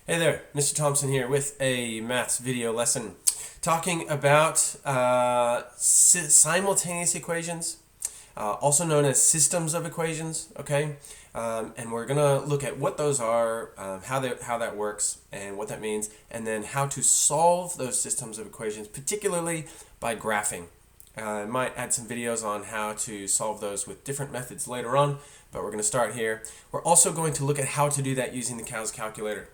Hey there, Mr. Thompson here with a maths video lesson talking about simultaneous equations, also known as systems of equations, okay? And we're going to look at what those are, how that works, and what that means, and then how to solve those systems of equations, particularly by graphing. I might add some videos on how to solve those with different methods later on, but we're going to start here. We're also going to look at how to do that using the CAS calculator.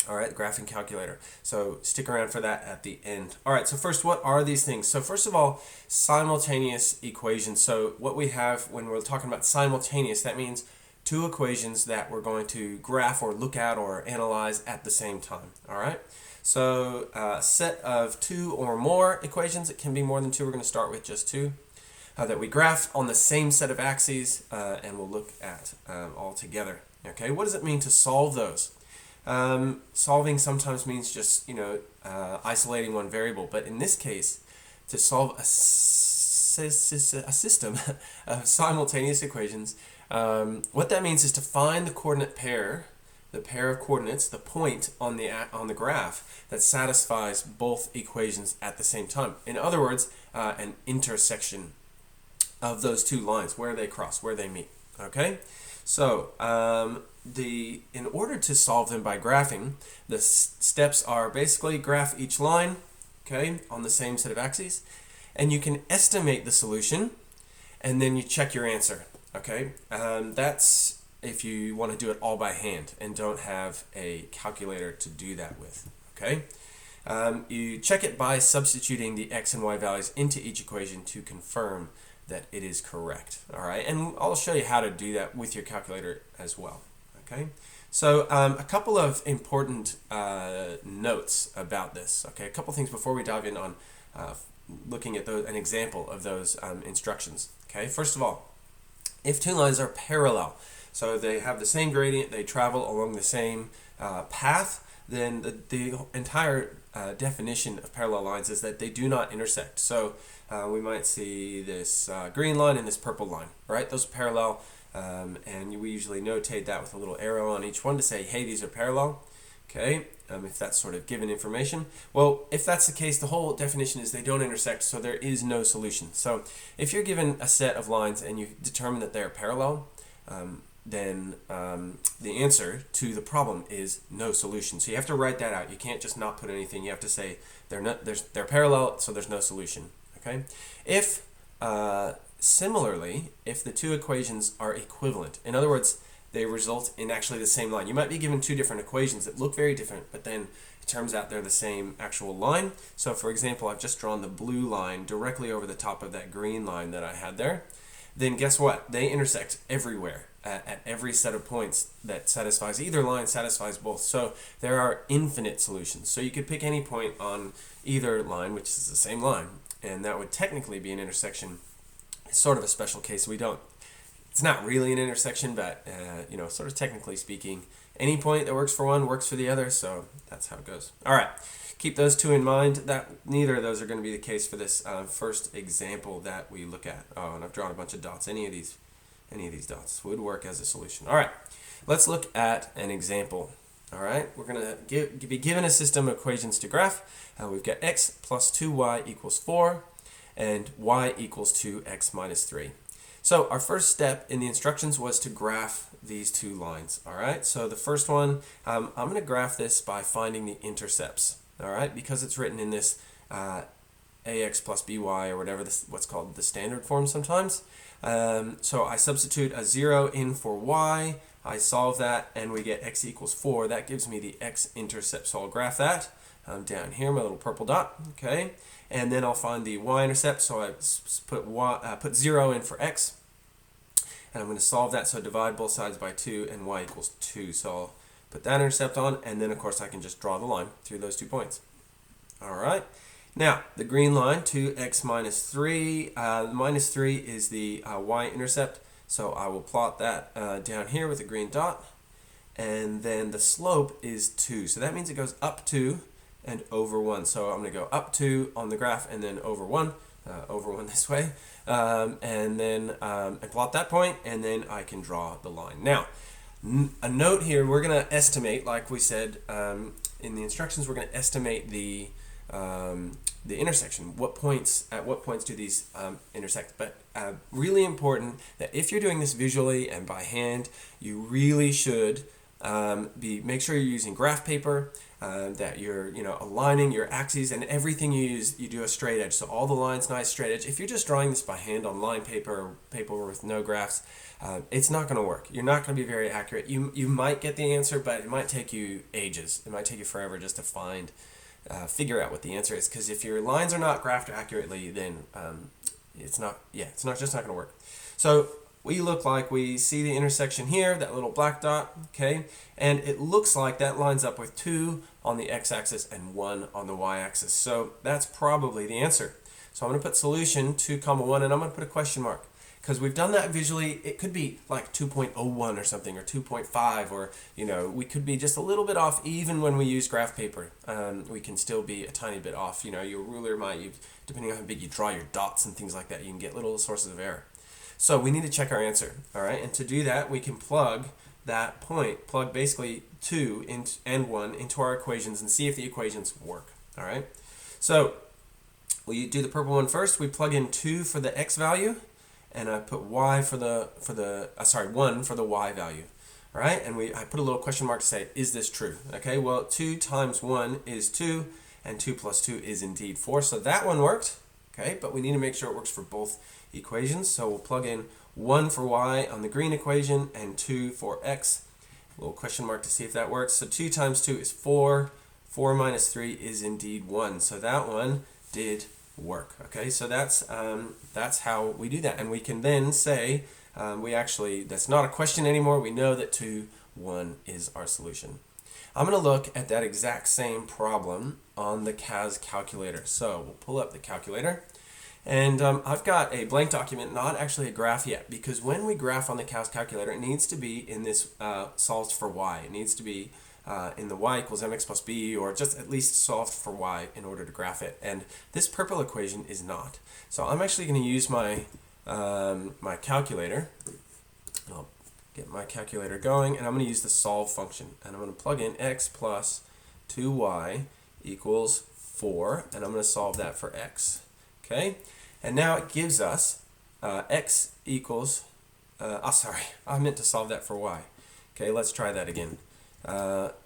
All right, graphing calculator. So stick around for that at the end. All right, so first, what are these things? So first of all, simultaneous equations. So what we have when we're talking about simultaneous, that means two equations that we're going to graph or look at or analyze at the same time. All right, so a set of two or more equations. It can be more than two. We're going to start with just two. That we graph on the same set of axes, and we'll look at all together. Okay, what does it mean to solve those? Solving sometimes means just, isolating one variable, but in this case, to solve a system of simultaneous equations, what that means is to find the coordinate pair, the pair of coordinates, the point on the graph that satisfies both equations at the same time. In other words, an intersection of those two lines, where they cross, where they meet. Okay, so in order to solve them by graphing, the steps are basically graph each line, okay, on the same set of axes, and you can estimate the solution, and then you check your answer. Okay, that's if you want to do it all by hand and don't have a calculator to do that with. Okay, you check it by substituting the x and y values into each equation to confirm that it is correct. All right, and I'll show you how to do that with your calculator as well. Okay, so a couple of important notes about this. Okay, a couple things before we dive in on looking at an example of those instructions. Okay, first of all, if two lines are parallel, so they have the same gradient, they travel along the same path, then the entire definition of parallel lines is that they do not intersect. So we might see this green line and this purple line, right? Those are parallel, and we usually notate that with a little arrow on each one to say, hey, these are parallel. Okay, if that's sort of given information. Well, if that's the case, the whole definition is they don't intersect, so there is no solution. So if you're given a set of lines and you determine that they're parallel, then the answer to the problem is no solution. So you have to write that out. You can't just not put anything. You have to say they're parallel, so there's no solution. Okay. If similarly, if the two equations are equivalent, in other words, they result in actually the same line. You might be given two different equations that look very different, but then it turns out they're the same actual line. So for example, I've just drawn the blue line directly over the top of that green line that I had there. Then guess what? They intersect everywhere. At every set of points that satisfies either line satisfies both. So there are infinite solutions. So you could pick any point on either line, which is the same line, and that would technically be an intersection. It's sort of a special case. It's not really an intersection, but sort of technically speaking, any point that works for one works for the other. So that's how it goes. All right. Keep those two in mind. That neither of those are going to be the case for this first example that we look at. Oh, and I've drawn a bunch of dots. Any of these dots would work as a solution. All right, let's look at an example. All right, we're going to be given a system of equations to graph. We've got x plus 2y equals 4 and y equals 2x minus 3. So our first step in the instructions was to graph these two lines. All right, so the first one, I'm going to graph this by finding the intercepts. All right, because it's written in this ax plus by or whatever, what's called the standard form sometimes. So I substitute a 0 in for y, I solve that, and we get x equals 4. That gives me the x-intercept, so I'll graph that down here, my little purple dot, okay? And then I'll find the y-intercept, so I put 0 in for x, and I'm going to solve that, so divide both sides by 2, and y equals 2. So I'll put that intercept on, and then of course I can just draw the line through those 2 points. All right. Now, the green line, 2x minus 3. Minus 3 is the y-intercept, so I will plot that down here with a green dot. And then the slope is 2. So that means it goes up 2 and over 1. So I'm going to go up 2 on the graph and then over 1 this way. And then and plot that point, and then I can draw the line. Now, A note here, we're going to estimate, like we said in the instructions, we're going to estimate the intersection. At what points do these intersect? But really important that if you're doing this visually and by hand, you really should make sure you're using graph paper, that you're aligning your axes, and everything you use, you do a straight edge. So all the lines nice straight edge. If you're just drawing this by hand on line paper or paper with no graphs, it's not going to work. You're not going to be very accurate. You might get the answer, but it might take you ages. It might take you forever just to figure out what the answer is. Because if your lines are not graphed accurately, then it's just not going to work. So we see the intersection here, that little black dot, okay? And it looks like that lines up with 2 on the x-axis and 1 on the y-axis. So that's probably the answer. So I'm going to put solution 2, 1, and I'm going to put a question mark. Because we've done that visually, it could be like 2.01 or something, or 2.5, or, we could be just a little bit off even when we use graph paper. We can still be a tiny bit off. Your ruler depending on how big you draw your dots and things like that, you can get little sources of error. So we need to check our answer, all right? And to do that, we can plug basically 2 and 1 into our equations and see if the equations work, all right? So we do the purple one first. We plug in 2 for the x value, and I put y for the 1 for the y value, all right? And I put a little question mark to say, is this true? Okay, well, 2 times 1 is 2, and 2 plus 2 is indeed 4, so that one worked, okay? But we need to make sure it works for both equations, so we'll plug in 1 for y on the green equation and 2 for x. A little question mark to see if that works. So 2 times 2 is 4. 4 minus 3 is indeed 1. So that one did work. Okay, so that's how we do that. And we can then say, that's not a question anymore. We know that 2, 1 is our solution. I'm going to look at that exact same problem on the CAS calculator. So we'll pull up the calculator. And I've got a blank document, not actually a graph yet, because when we graph on the CAS calculator, it needs to be in this solved for y. It needs to be in the y equals mx plus b, or just at least solved for y in order to graph it. And this purple equation is not. So I'm actually going to use my my calculator. I'll get my calculator going, and I'm going to use the solve function. And I'm going to plug in x plus 2y equals 4, and I'm going to solve that for x. Okay, and now it gives us x equals, I meant to solve that for y. Okay, let's try that again.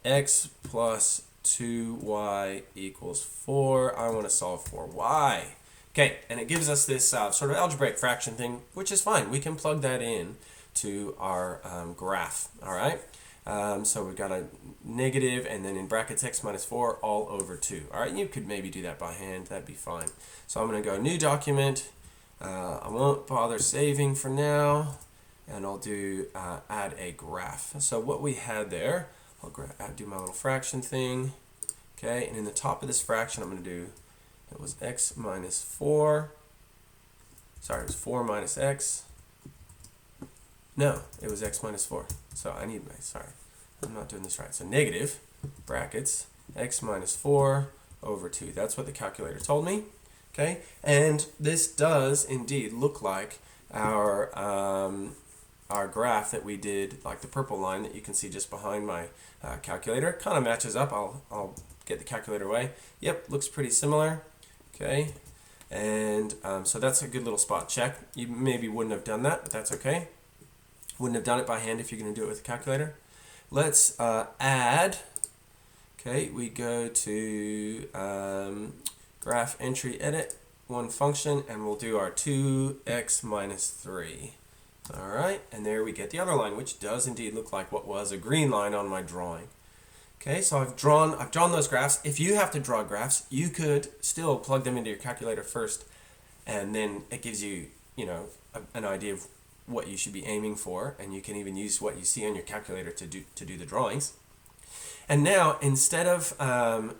X plus 2y equals 4. I want to solve for y. Okay, and it gives us this sort of algebraic fraction thing, which is fine. We can plug that in to our graph, all right? So we've got a negative, and then in brackets x minus 4 all over 2. All right, you could maybe do that by hand. That'd be fine. So I'm going to go new document. I won't bother saving for now, and I'll do add a graph. So what we had there, I'll do my little fraction thing. Okay, and in the top of this fraction, I'm going to do, it was x minus 4. Sorry, it was 4 minus x. No, it was x minus 4. So I need I'm not doing this right. So negative, brackets, x minus 4 over 2. That's what the calculator told me. Okay, and this does indeed look like our graph that we did, like the purple line that you can see just behind my calculator. It kind of matches up. I'll get the calculator away. Yep, looks pretty similar. Okay, and so that's a good little spot check. You maybe wouldn't have done that, but that's okay. Wouldn't have done it by hand if you're going to do it with a calculator. Let's add. Okay, we go to graph entry edit, one function, and we'll do our 2x minus 3. All right, and there we get the other line, which does indeed look like what was a green line on my drawing. Okay, so I've drawn those graphs. If you have to draw graphs, you could still plug them into your calculator first, and then it gives you, an idea of what you should be aiming for, and you can even use what you see on your calculator to do the drawings. And now, instead of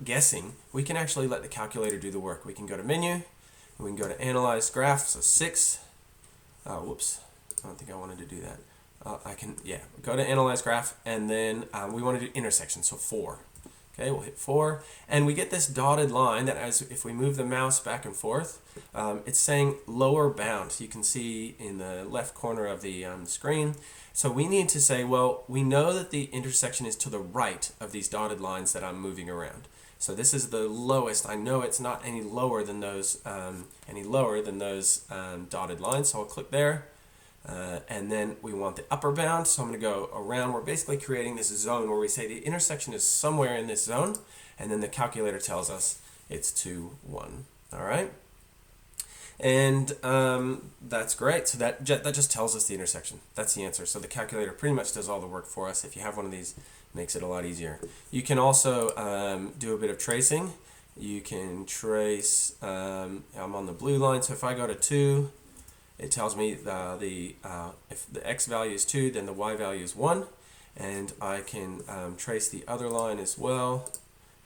guessing, we can actually let the calculator do the work. We can go to menu, and we can go to analyze graph, so 6. Whoops, I don't think I wanted to do that. Go to analyze graph, and then we want to do intersection, so 4. Okay, we'll hit 4, and we get this dotted line that, as if we move the mouse back and forth, it's saying lower bound. You can see in the left corner of the screen. So we need to say, well, we know that the intersection is to the right of these dotted lines that I'm moving around. So this is the lowest. I know it's not any lower than those dotted lines. So I'll click there. And then we want the upper bound, so I'm going to go around. We're basically creating this zone where we say the intersection is somewhere in this zone, and then the calculator tells us it's 2, 1. All right? And that's great. So that just tells us the intersection. That's the answer. So the calculator pretty much does all the work for us. If you have one of these, it makes it a lot easier. You can also do a bit of tracing. You can trace, I'm on the blue line, so if I go to 2, it tells me if the x value is 2, then the y value is 1, and I can trace the other line as well.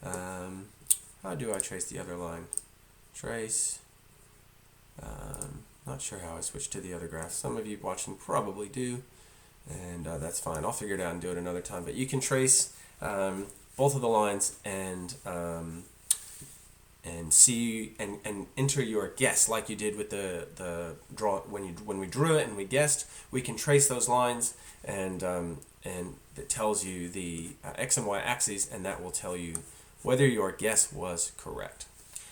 How do I trace the other line? Trace. Not sure how I switch to the other graph. Some of you watching probably do, and that's fine. I'll figure it out and do it another time. But you can trace both of the lines and see and enter your guess like you did with the draw when we drew it and we guessed. We can trace those lines, and it tells you the x and y axes, and that will tell you whether your guess was correct.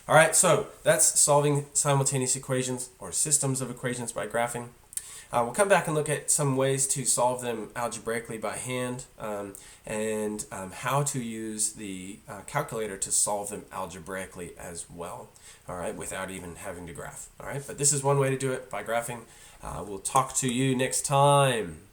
All right, so that's solving simultaneous equations or systems of equations by graphing. We'll come back and look at some ways to solve them algebraically by hand, and how to use the calculator to solve them algebraically as well, all right, without even having to graph. All right, but this is one way to do it, by graphing. We'll talk to you next time.